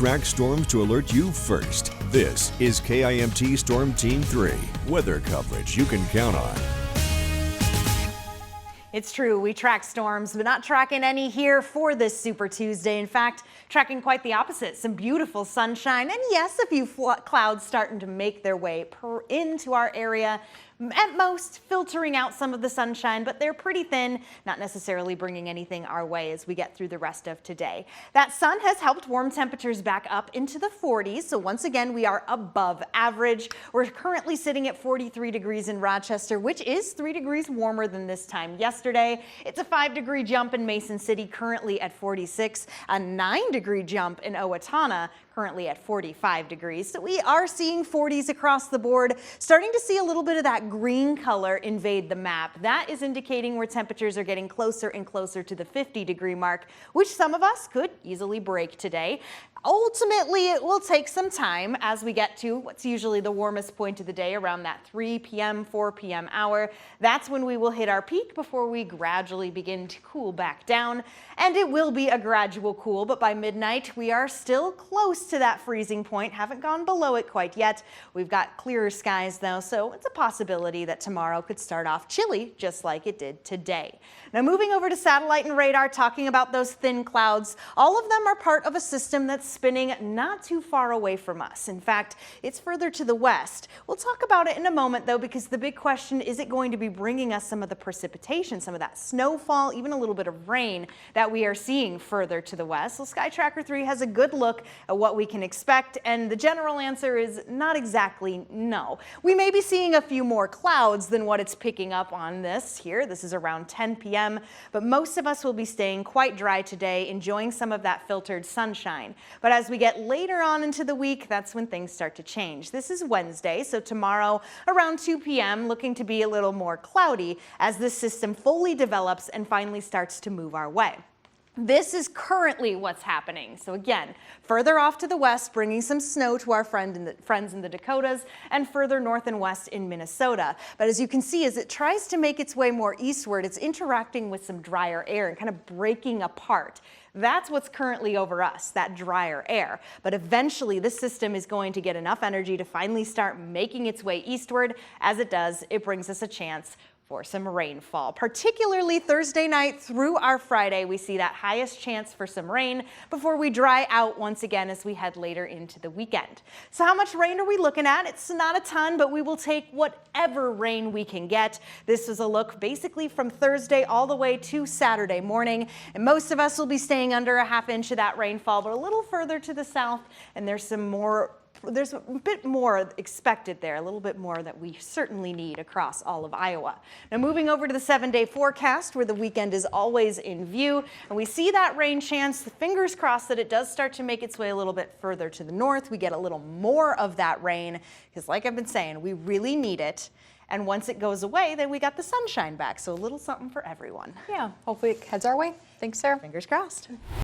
Track storms to alert you first. This is KIMT Storm Team 3. Weather coverage you can count on. It's true, we track storms, but not tracking any here for this Super Tuesday. In fact, tracking quite the opposite. Some beautiful sunshine, and yes, a few clouds starting to make their way into our area. At most, filtering out some of the sunshine, but they're pretty thin, not necessarily bringing anything our way as we get through the rest of today. That sun has helped warm temperatures back up into the 40s, so once again, we are above average. We're currently sitting at 43 degrees in Rochester, which is 3 degrees warmer than this time yesterday. It's a 5-degree jump in Mason City, currently at 46, a 9-degree jump in Owatonna, currently at 45 degrees. So we are seeing 40s across the board, starting to see a little bit of that green color invade the map. That is indicating where temperatures are getting closer and closer to the 50-degree mark, which some of us could easily break today. Ultimately, it will take some time as we get to what's usually the warmest point of the day, around that 3 p.m., 4 p.m. hour. That's when we will hit our peak before we gradually begin to cool back down. And it will be a gradual cool, but by midnight, we are still close to that freezing point. Haven't gone below it quite yet. We've got clearer skies though, so it's a possibility that tomorrow could start off chilly just like it did today. Now moving over to satellite and radar, talking about those thin clouds, all of them are part of a system that's spinning not too far away from us. In fact, it's further to the west. We'll talk about it in a moment though, because the big question, is it going to be bringing us some of the precipitation, some of that snowfall, even a little bit of rain that we are seeing further to the west? So Sky Tracker 3 has a good look at what we can expect, and the general answer is not exactly no. We may be seeing a few more clouds than what it's picking up on this here. This is around 10 p.m., but most of us will be staying quite dry today, enjoying some of that filtered sunshine. But as we get later on into the week, that's when things start to change. This is Wednesday, so tomorrow around 2 p.m. looking to be a little more cloudy as this system fully develops and finally starts to move our way. This is currently what's happening. So again, further off to the west, bringing some snow to our friends in the Dakotas, and further north and west in Minnesota. But as you can see, as it tries to make its way more eastward, it's interacting with some drier air and kind of breaking apart. That's what's currently over us, that drier air. But eventually this system is going to get enough energy to finally start making its way eastward. As it does, it brings us a chance for some rainfall. Particularly Thursday night through our Friday, we see that highest chance for some rain before we dry out once again as we head later into the weekend. So how much rain are we looking at? It's not a ton, but we will take whatever rain we can get. This is a look basically from Thursday all the way to Saturday morning, and most of us will be staying under a ½ inch of that rainfall, but a little further to the south, and there's a bit more expected there, a little bit more that we certainly need across all of Iowa. Now moving over to the 7-day forecast, where the weekend is always in view, and we see that rain chance. Fingers crossed that it does start to make its way a little bit further to the north. We get a little more of that rain, because like I've been saying, we really need it. And once it goes away, then we got the sunshine back. So a little something for everyone. Yeah, hopefully it heads our way. Thanks, Sarah. Fingers crossed.